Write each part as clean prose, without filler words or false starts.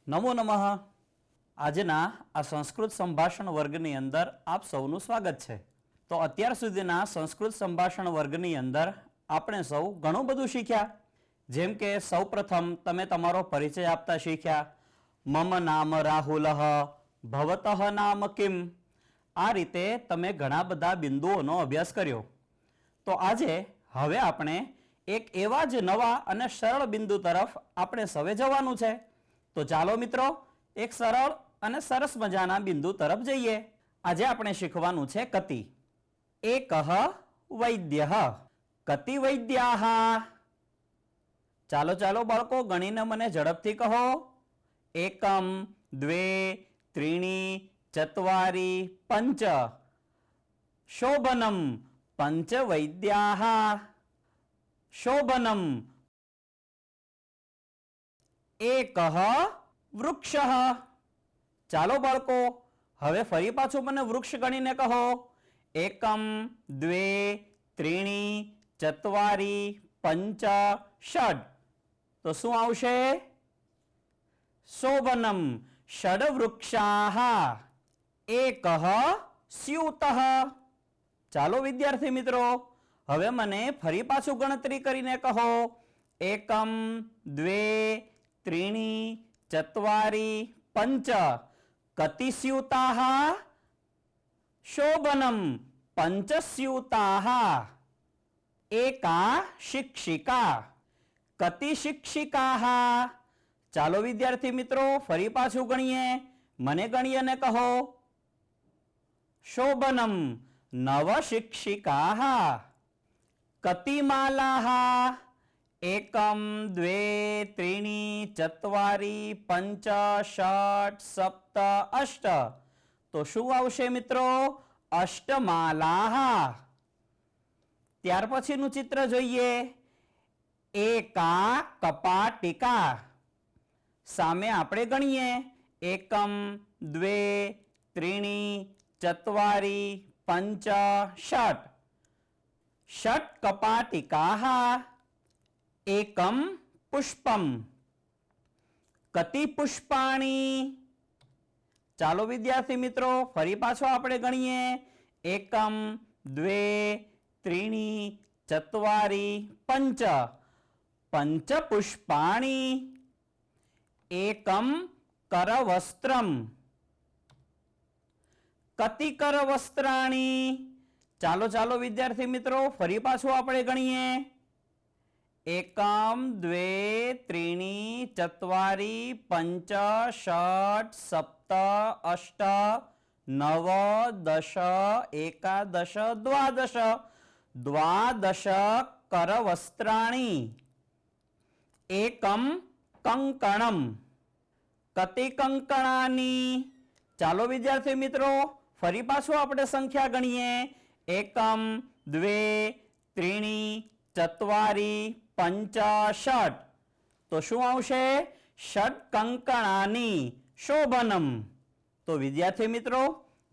નમો નમઃ. આજના આ સંસ્કૃત સંભાષણ વર્ગની અંદર આપ સૌનું સ્વાગત છે. તો અત્યાર સુધીના સંસ્કૃત સંભાષણ વર્ગની અંદર આપણે સૌ ઘણું બધું શીખ્યા. જેમ કે સૌપ્રથમ તમે તમારો પરિચય આપતા શીખ્યા. મમ નામ રાહુલઃ, ભવતઃ નામ કિમ. આ રીતે તમે ઘણા બધા બિંદુઓનો અભ્યાસ કર્યો. તો આજે હવે આપણે એક એવા જ નવા અને સરળ બિંદુ તરફ આપણે સૌએ જવાનું છે. તો ચાલો મિત્રો એક સરળ અને સરસ મજાના બિંદુ તરફ જઈએ. આજે આપણે શીખવાનું છે કતિ. એકઃ વૈદ્યઃ, કતિ વૈદ્યાઃ. ચાલો ચાલો બાળકો ગણીને મને ઝડપથી કહો. એકમ, દ્વે, ત્રીણી, ચત્વારી, પંચ. શોભનમ પંચ વૈદ્યાઃ. શોભનમ. એકઃ વૃક્ષઃ. ચાલો બાળકો હવે ફરી પાછું મને વૃક્ષ ગણીને કહો. એકમ, દ્વે, ત્રીણી, ચત્વારી, પંચ, ષડ. તો શું આવશે? શોભનમ ષડ વૃક્ષાઃ. એકઃ સ્યુતઃ. ચાલો વિદ્યાર્થી મિત્રો હવે મને ફરી પાછું ગણતરી કરીને કહો. એકમ, દ્વે, ત્રીણી, ચત્વારી, પંચ. કતિ સ્યુતાઃ? શોભનમ પંચસ્યુતાઃ. એકા શિક્ષિકા. કતિ શિક્ષિકાઃ? ચાલો વિદ્યાર્થી મિત્રો ફરી પાછું ગણીએ. મને ગણીને કહો. શોભનમ નવ શિક્ષિકાઃ. કતિ માલાઃ? એકમ, દ્વે, ત્રીણી, ચત્વારી, પંચ, ષટ, સપ્ત, અષ્ટ. તો શું આવશે મિત્રો? અષ્ટમાલાઃ. ત્યાર પછીનું ચિત્ર જોઈએ. એકા કપાટિકા. સામે આપણે ગણીએ. એકમ, દ્વે, ત્રીણી, ચત્વારી, પંચ, ષટ. ષટ કપાટિકાઃ. એકમ પુષ્પમ. કતિ પુષ્પાણી? ચાલો વિદ્યાર્થી મિત્રો ફરી પાછો આપણે ગણીએ. એકમ, દ્વે, ત્રીણી, ચત્વારી, પંચ. પંચ પુષ્પાણી. એકમ કરવસ્ત્રમ. કતિ કરવસ્ત્રાણી? ચાલો ચાલો વિદ્યાર્થી મિત્રો ફરી પાછું આપણે ગણીએ. એકમ, દ્વે, ત્રીણી, ચત્વારી, પંચ, ષટ, સપ્ત, અષ્ટ, નવ, દશ, એકાદશ, દ્વાદશ. દ્વાદશ કરવસ્ત્રાણી. એકમ કંકણમ. કતિ કંકણાની? ચાલો વિદ્યાર્થી મિત્રો ફરી પાછું આપણે સંખ્યા ગણીએ. એકમ, દ્વે, ત્રીણી, ચત્વારી, પંચ, ષટ. તો શું આવશે? ષટ કંકણાની. શોભનમ. તો વિદ્યાર્થી મિત્રો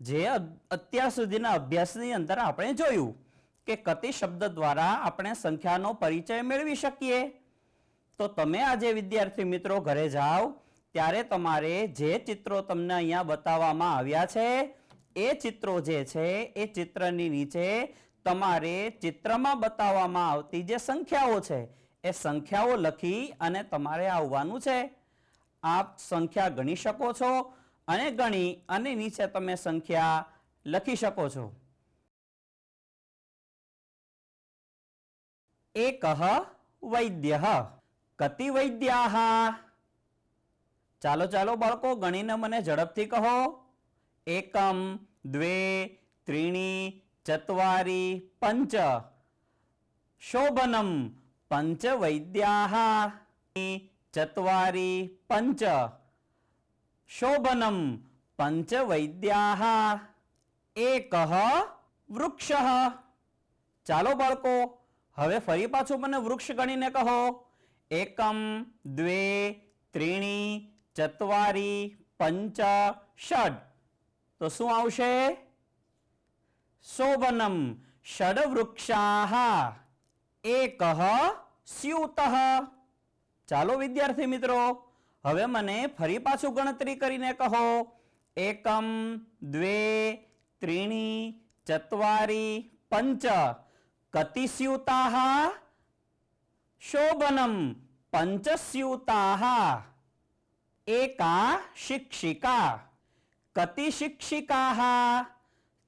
જે અત્યાર સુધીના અભ્યાસની અંદર આપણે જોયું કે કતિ શબ્દ દ્વારા આપણે સંખ્યાનો પરિચય મેળવી શકીએ. તો તમે આજે વિદ્યાર્થી મિત્રો ઘરે જાઓ ત્યારે તમારે જે ચિત્રો તમને અહીંયા બતાવવામાં આવ્યા છે એ ચિત્રો જે છે એ ચિત્રની નીચે તમારે ચિત્રમાં બતાવવામાં આવતી જે સંખ્યાઓ છે એ સંખ્યાઓ લખી અને તમારે આવવાનું છે. આપ સંખ્યા ગણી શકો છો અને ગણી અને નીચે તમે સંખ્યા લખી શકો છો. એકઃ વૈદ્યઃ. કતિ વૈદ્યાઃ? ચાલો ચાલો બાળકો ગણીને મને ઝડપથી કહો. એકમ, દ્વે, ત્રીણી, ચત્વારી, પંચ. શોભનમ પંચ વૈદ્યાઃ. ચત્વારી, પંચ. શોભનમ પંચ વૈદ્યાઃ. એકઃ વૃક્ષઃ. ચાલો બાળકો હવે ફરી પાછું મને વૃક્ષ ગણીને કહો. એકમ, દ્વે, ત્રીણી, ચત્વારી, પંચ, ષડ. તો શું આવશે? શોભનમ ષડ વૃક્ષાઃ. એકઃ સ્યુતઃ. ચાલો વિદ્યાર્થી મિત્રો હવે મને ફરી પાછું ગણતરી કરીને કહો. એકમ, દ્વે, ત્રીણી, ચત્વારી, પંચ. કતિ સ્યુતાઃ? શોભનમ. પંચસ્યુતાઃ. એકા શિક્ષિકા. કતિ શિક્ષિકાઃ?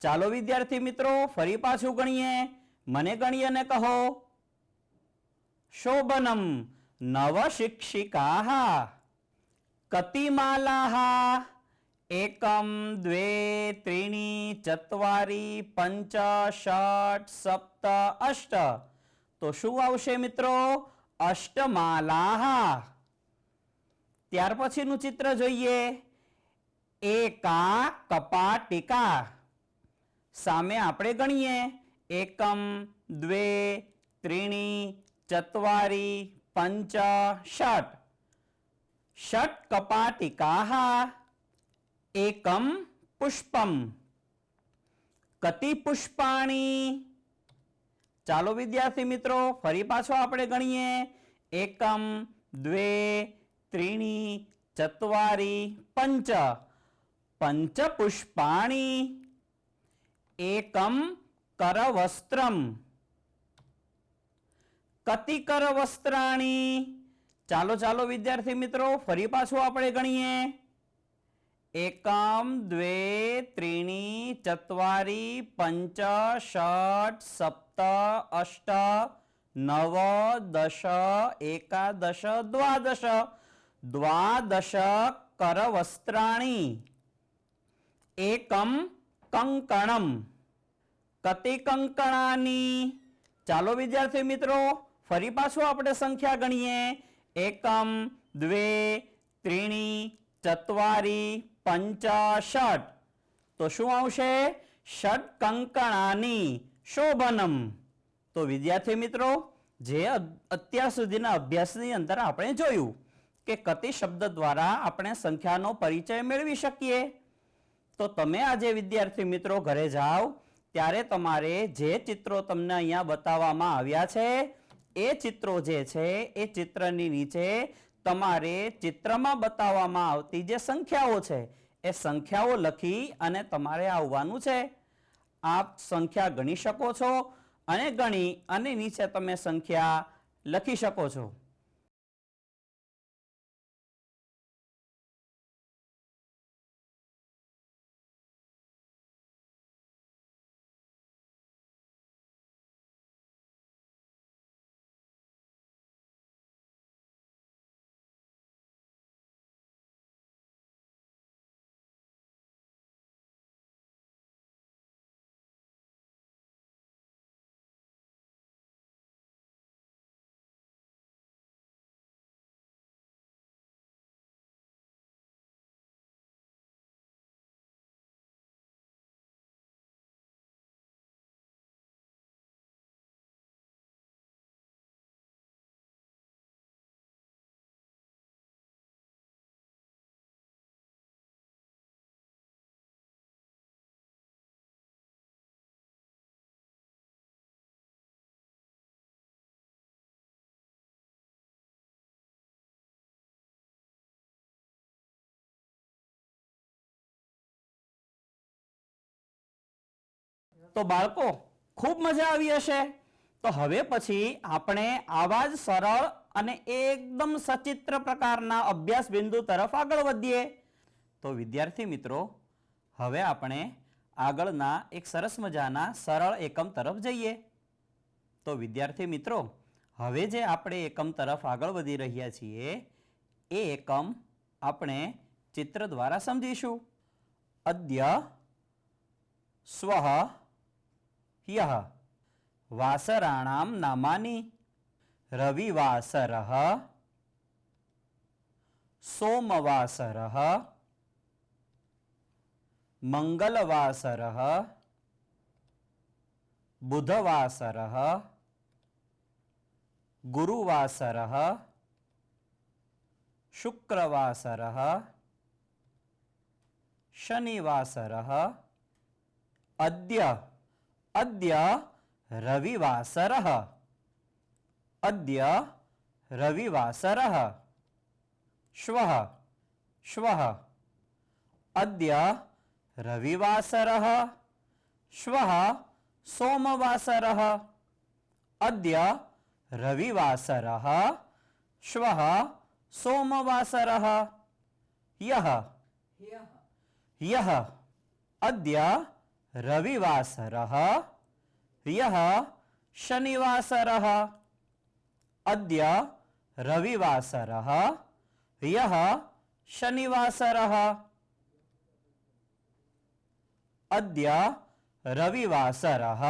ચાલો વિદ્યાર્થી મિત્રો ફરી પાછું ગણીએ. મને ગણી અને કહો. શોભનમ. નવ શિક્ષિકાઃ. કતિ માલાઃ? એકમ, દ્વે, ત્રીણી, ચત્વારી, પંચ, ષટ, સપ્ત, અષ્ટ. તો શું આવશે મિત્રો? અષ્ટમાલાઃ. ત્યાર પછીનું ચિત્ર જોઈએ. એકા કપાટિકા. સામે આપણે ગણીએ. એકમ, દ્વે, ત્રીણી, ચત્વારી, પંચ, ષટ. ષટ કપાટિકાઃ. એકમ પુષ્પમ. કતિ પુષ્પાણી? ચાલો વિદ્યાર્થી મિત્રો ફરી પાછો આપણે ગણીએ. એકમ, દ્વે, ત્રીણી, ચત્વારી, પંચ. પંચ પુષ્પાણી. એકમ કરવસ્ત્રમ. કતિ કરવસ્ત્રાણી? ચાલો ચાલો વિદ્યાર્થી મિત્રો ફરી પાછું આપણે ગણીએ. એકમ, દ્વે, ત્રીણી, ચત્વારી, પંચ, ષટ, સપ્ત, અષ્ટ, નવ, દશ, એકાદશ, દ્વાદશ. દ્વાદશ કરવસ્ત્રાણી. એકમ કંકણમ. કતિ કંકણાની? ચાલો વિદ્યાર્થી મિત્રો ફરી પાછું આપણે સંખ્યા ગણીએ. એકમ, દ્વે, ત્રીણી, ચત્વારી, પંચ, ષટ. તો શું આવશે? ષટ કંકણાની. શોભનમ. તો વિદ્યાર્થી મિત્રો જે અત્યાર સુધીના અભ્યાસની અંદર આપણે જોયું કે કતિ શબ્દ દ્વારા આપણે સંખ્યાનો પરિચય મેળવી શકીએ. તો તમે આજે વિદ્યાર્થી મિત્રો ઘરે જાઓ ત્યારે તમારે જે ચિત્રો તમને અહીંયા બતાવવામાં આવ્યા છે એ ચિત્રો જે છે એ ચિત્રની નીચે તમારે ચિત્રમાં બતાવવામાં આવતી જે સંખ્યાઓ છે એ સંખ્યાઓ લખી અને તમારે આવવાનું છે. આપ સંખ્યા ગણી શકો છો અને ગણી અને નીચે તમે સંખ્યા લખી શકો છો. તો બાળકો ખૂબ મજા આવી હશે. તો હવે પછી આપણે આવા જ સરળ અને એકદમ સચિત્ર પ્રકારના અભ્યાસ બિંદુ તરફ આગળ વધીએ. તો વિદ્યાર્થી મિત્રો હવે આપણે આગળના એક સરસ મજાના સરળ એકમ તરફ જઈએ. તો વિદ્યાર્થી મિત્રો હવે જે આપણે એકમ તરફ આગળ વધી રહ્યા છીએ એ એકમ આપણે ચિત્ર દ્વારા સમજીશું. અદ્ય સ્વઃ ह्यः वासराणां नामानि रविवासरः, सोमवासरः, मंगलवासरः, बुधवासरः, गुरुवासरः, शुक्रवासरः, शनिवासरः, अद्य अद्य रविवासरः, अद्य रविवासरः, श्वः श्वः अद्य रविवासरः श्वः सोमवासरः अद्य रविवासरः श्वः सोमवासरः यः यः अद्य रविवासरः यः शनिवासरः अद्य रविवासरः यः शनिवासरः अद्य रविवासरः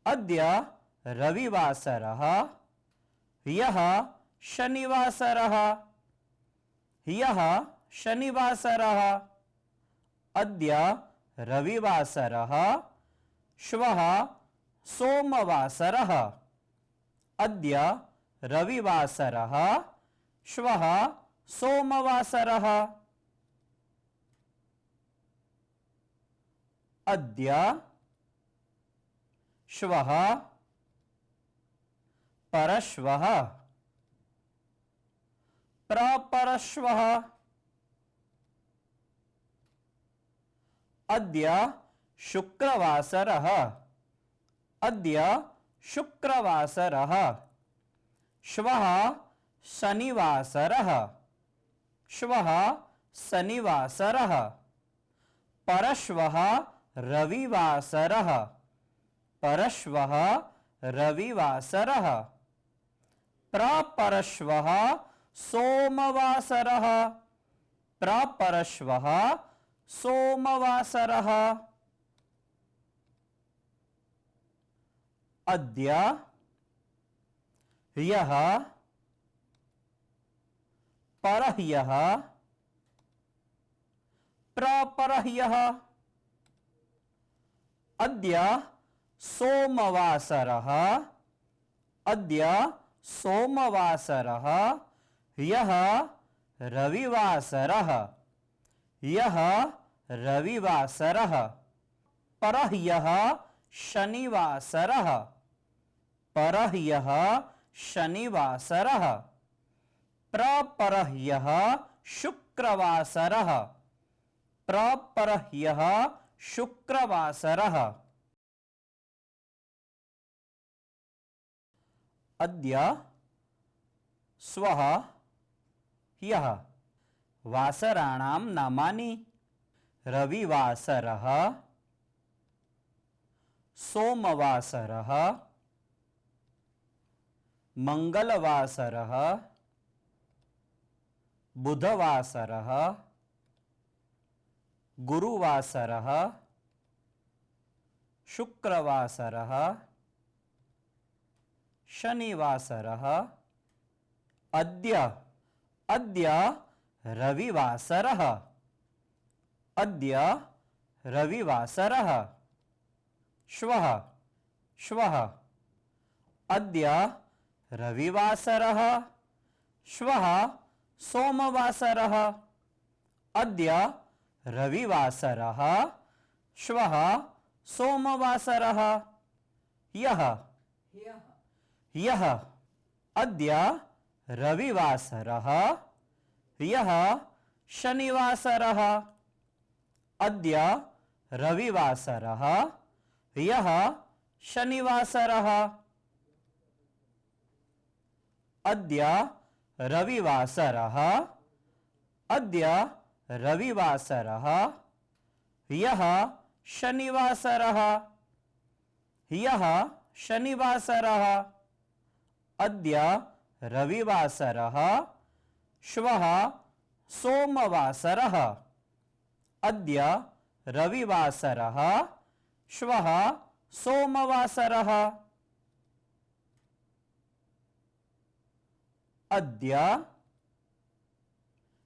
अद्य रविवासरः यः शनिवासरः यः शनिवासरः अद्य रविवासरः श्वः सोमवासरः अद्य रविवासरः श्वः सोमवासरः अद्य श्वः परश्वः प्रपरश्वः अद्य शुक्रवासरः अद्य शुक्रवासरः श्वः शनिवासरः श्वः शनिवासरः परश्वः रविवासरः परश्वः रविवासरः प्रपरश्वः सोमवासरः प्रपरश्वः सोमवासरः अद्य ह्यः परह्यः प्रपरह्यः अद्य सोमवासरः अद्य सोमवासरः ह्यः रविवासरः यः रविवासरः परह्यः शनिवासरः परह्यः शनिवासरः प्रपरह्यः शुक्रवासरः प्रपरह्यः शुक्रवासरः अद्य स्वः ह्यः वासराणां नामानि रविवासरः सोमवासरः मंगलवासरः बुधवासरः गुरुवासरः शुक्रवासरः शनिवासरः अद्य अद्य रविवासरः अद्य रविवासरः श्वः श्वः अद्य रविवासरः श्वः सोमवासरः अद्य रविवासरः श्वः सोमवासरः यः यः अद्य रविवासरः यः शनिवासरः अद्य रविवासरः यः शनिवासरः अद्य रविवासरः अद्य रविवासरः यः शनिवासरः यः शनिवासरः अद्य रविवासरः श्वः सोमवासरः अद्य रविवासरः श्वः सोमवासरः अद्य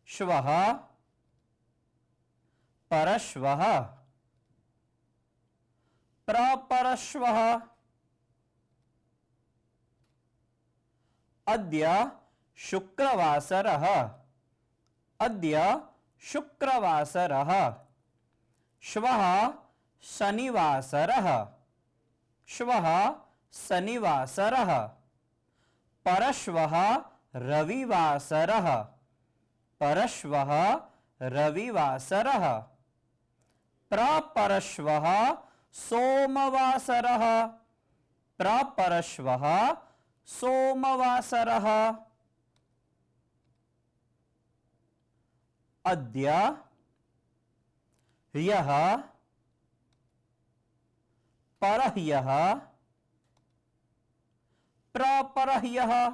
श्वः परश्वः प्रपरश्वः अद्य शुक्रवासरः अद्य शुक्रवासरः श्वः शनिवासरः श्वः शनिवासरः परश्वः रविवासरः परश्वः रविवासरः। प्रपरश्वः सोमवासरः। प्रपरश्वः सोमवासरः। अद्य ह्यः परह्यः प्रपरह्यः।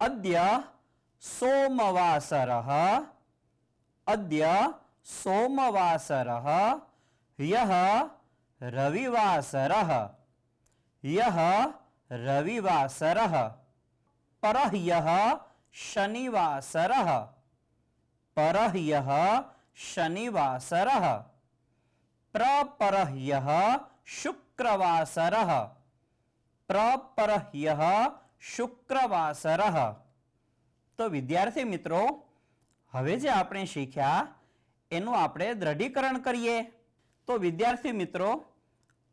अद्य सोमवासरः। अद्य सोमवासरः। ह्यः रविवासरः। ह्यः रविवासरः। परह्यः शनिवासरः। परह्यः शनिवासरः। प्रपरह्यः शुक्रवासरः। प्रपरह्यः शुक्रवासरः। तो विद्यार्थी मित्रों, हवे जे आपणे शीख्या एनुं आपणे दृढ़ीकरण करीए। तो विद्यार्थी मित्रों,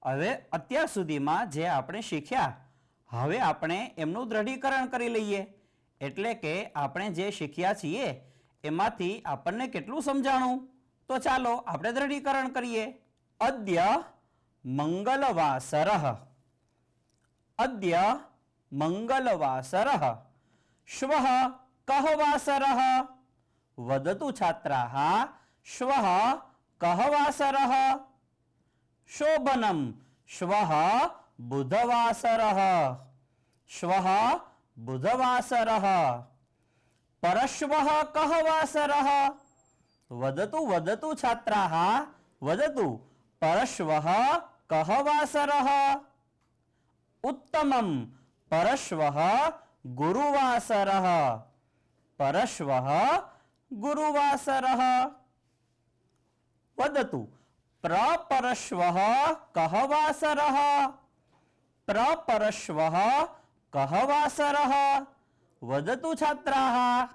हवे अत्यार सुधीमां जे आपणे शीख्या हवे आपणे एमनुं दृढ़ीकरण करी लईए। एटले के आपणे जे शीख्या छीए एमांथी आपणने केटलुं समजाणुं, तो चालो आपणे दृढ़ीकरण करीए। अद्य मंगलवासरः। अद्य मंगलवासरः। श्वः कः वासरः? वदतु छात्राः, श्वः कः वासरः? शोभनम्, श्वः बुधवासरः। श्वः बुधवासरः। परश्वः कः वासरः? वदतु वदतु छात्राः, वदतु परश्वः कः वासरः? उत्तमम्, परश्वः गुरुवासरः। परश्वः गुरुवासरः। वदतु प्रपरश्वः कः वासरः? प्रपरश्वः कः वासरः? वदतु छात्राः,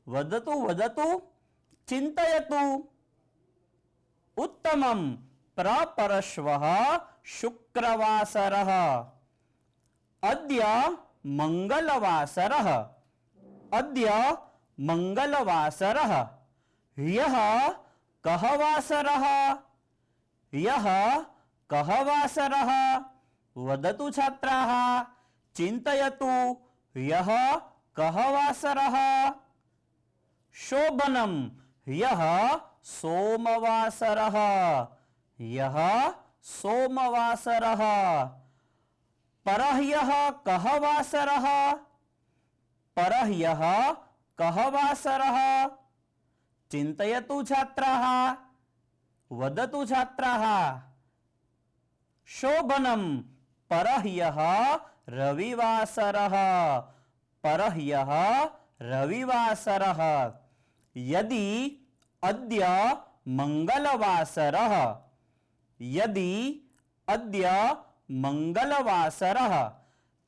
वदतु वदतु, चिन्तयतु। उत्तमम्, प्रपरश्वः शुक्रवासरः। अद्य मंगलवासरः। अद्य मंगलवासरः। ह्यः कः वासरः? ह्यः कः वासरः? वदतु छात्राः, चिन्तयतु। ह्यः कः वासरः? शोभनम्, ह्यः सोमवासरः। ह्यः सोमवासरः। परह्यः कः वासरः? परह्यः कः वासरः? चिन्तयतु छात्राः, वदतु छात्राः। शोभनम्, परह्यः रविवासरः। परह्यः रविवासरः। यदि अद्य मंगलवासरः, यदि अद्य मंगलवासरः,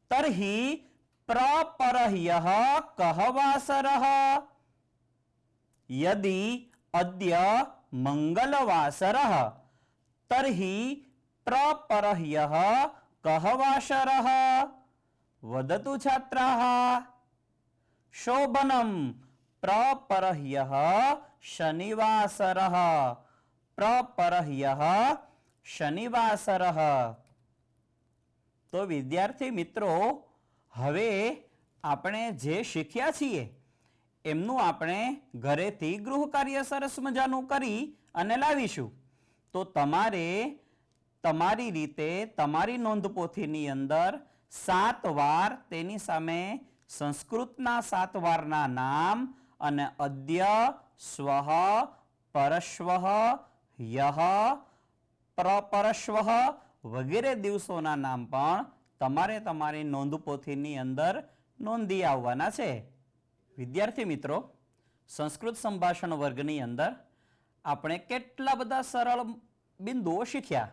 तर्हि प्रपरह्यः कः वासरः? यदि अद्य मंगलवासरः, तर्हि प्रपरह्यः कः वासरः? वदतु छात्राः। शोभनम्, प्रपरह्यः शनिवासरः। प्रपरह्यः शनिवासरः। तो विद्यार्थी मित्रों, हवे आपणे जे शीख्या छीए एमनुं आपणे घरेथी गृह कार्य सरस मजानुं करी अने लावीशुं। तो तमारे तमारी रीते तमारी नोंधपोथीनी अंदर 7 वार तेनी सामे संस्कृतना 7 वारना नाम अने अद्य, स्वः, परश्वः, ह्यः, प्रपरश्वः वगैरे दिवसोना नाम पण तमारे तमारी नोंधपोथीनी अंदर नोंधी आववाना छे। विद्यार्थी मित्रों, संस्कृत संभाषण वर्गनी अंदर आपणे केटला बधा सरल बिंदुओ शीख्या।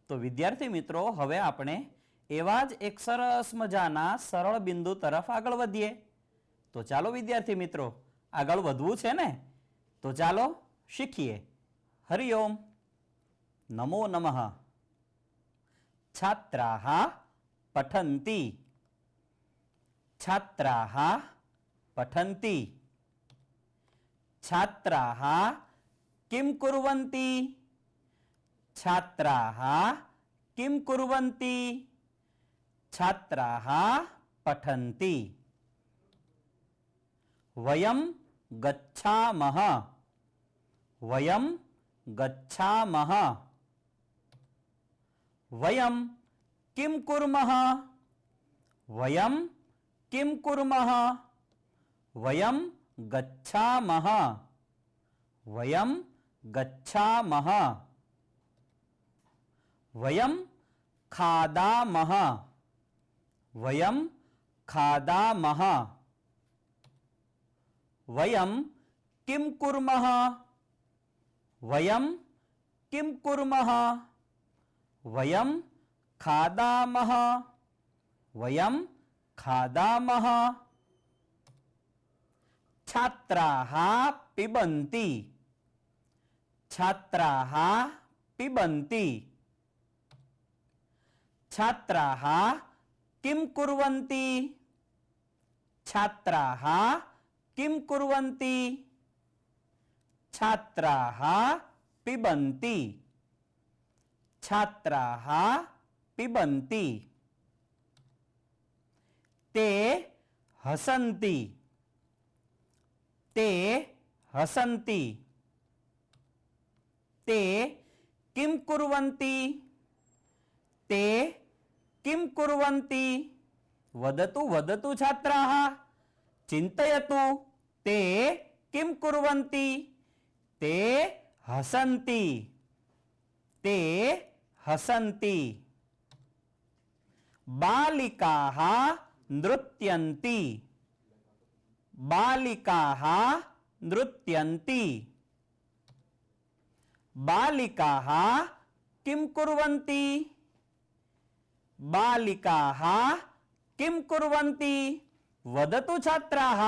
तो विद्यार्थी मित्रों, हवे आपणे एवा ज एक सरस मजाना सरल बिंदु तरफ आगळ वधीए। तो चालो विद्यार्थी मित्रों, आगळ वधवुं छे ने? तो चालो शीखीए। हरिओम, नमो नमः। छात्राः पठन्ति। छात्राः पठन्ति। छात्राः किं कुर्वन्ति? छात्राः किं कुर्वन्ति? छात्राः पठन्ति। वयं गच्छामः। वयं गच्छामः। वयं किं कुर्मः? वयं किं कुर्मः? वयं गच्छामः। वयं गच्छामः। वयं खादामः। वयं खादामः। वयं किं कुर्मः? वयं किं कुर्मः? वयं खादामः। वयं खादामः। छात्राः पिबन्ति। छात्राः पिबन्ति। छात्राः किं कुर्वन्ति? छात्राः किं कुर्वन्ति? छात्राः पिबन्ति। छात्राः पिबन्ति। ते हसन्ति। ते हसन्ति। ते किं कुर्वन्ति? ते किं कुर्वन्ति? वदतु वदतु छात्राः, चिन्तयतु। ते किं कुर्वन्ति? ते हसन्ति। ते हसन्ति। बालिकाः नृत्यन्ति। बालिकाः नृत्यन्ति। बालिकाः किं कुर्वन्ति? बालिकाः किं कुर्वन्ति? वदतु छात्राः,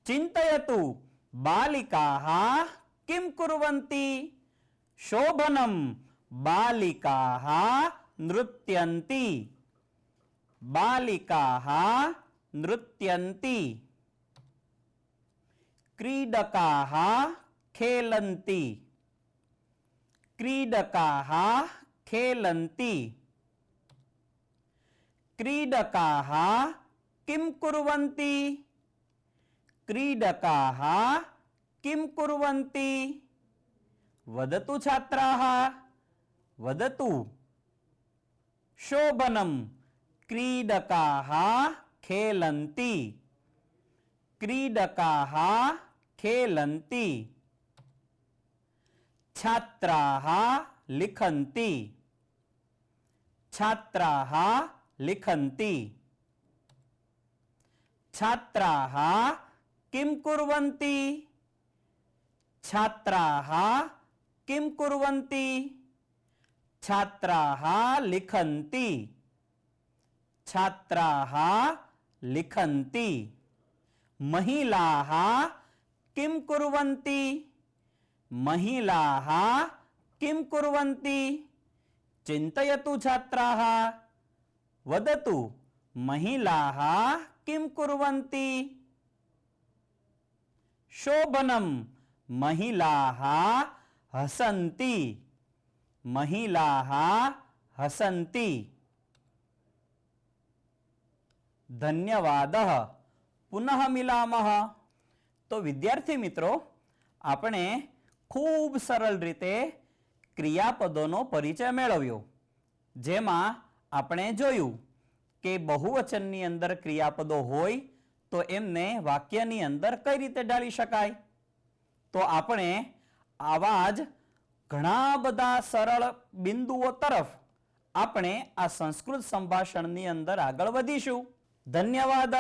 चिन्तयतु। बालिकाः किं कुर्वन्ति? शोभनं। बालिकाः नृत्यन्ति। बालिकाः नृत्यन्ति। क्रीडकाः खेलन्ति। क्रीडकाः खेलन्ति। क्रीडकाः किं कुर्वन्ति? क्रीडकाः किं कुर्वन्ति? वदतु छात्राः, वदतु। शोभनं। क्रीडकाः खेलन्ति। क्रीडकाः खेलन्ति। छात्राः लिखन्ति। छात्राः लिखन्ति। छात्राः किं कुर्वन्ति? छात्राः किं कुर्वन्ति? छात्राः लिखन्ति। छात्राः लिखन्ति। महिलाः किं कुर्वन्ति? महिलाः किं कुर्वन्ति? चिन्तयतु छात्राः, वदतु। महिलाः किं कुर्वन्ति? शोभनं। महिलाः हसन्ति। महिलाः हसन्ति। धन्यवादः। पुनः मिलामः। तो विद्यार्थी मित्रों, આપણે ખૂબ સરળ રીતે ક્રિયાપદોનો પરિચય મેળવ્યો, જેમાં આપણે જોયું કે બહુવચનની અંદર ક્રિયાપદો હોય તો એમને વાક્યની અંદર કઈ રીતે ઢાળી શકાય. તો આપણે આવા જ ઘણા બધા સરળ બિંદુઓ તરફ આપણે આ સંસ્કૃત સંભાષણની અંદર આગળ વધીશું. ધન્યવાદ.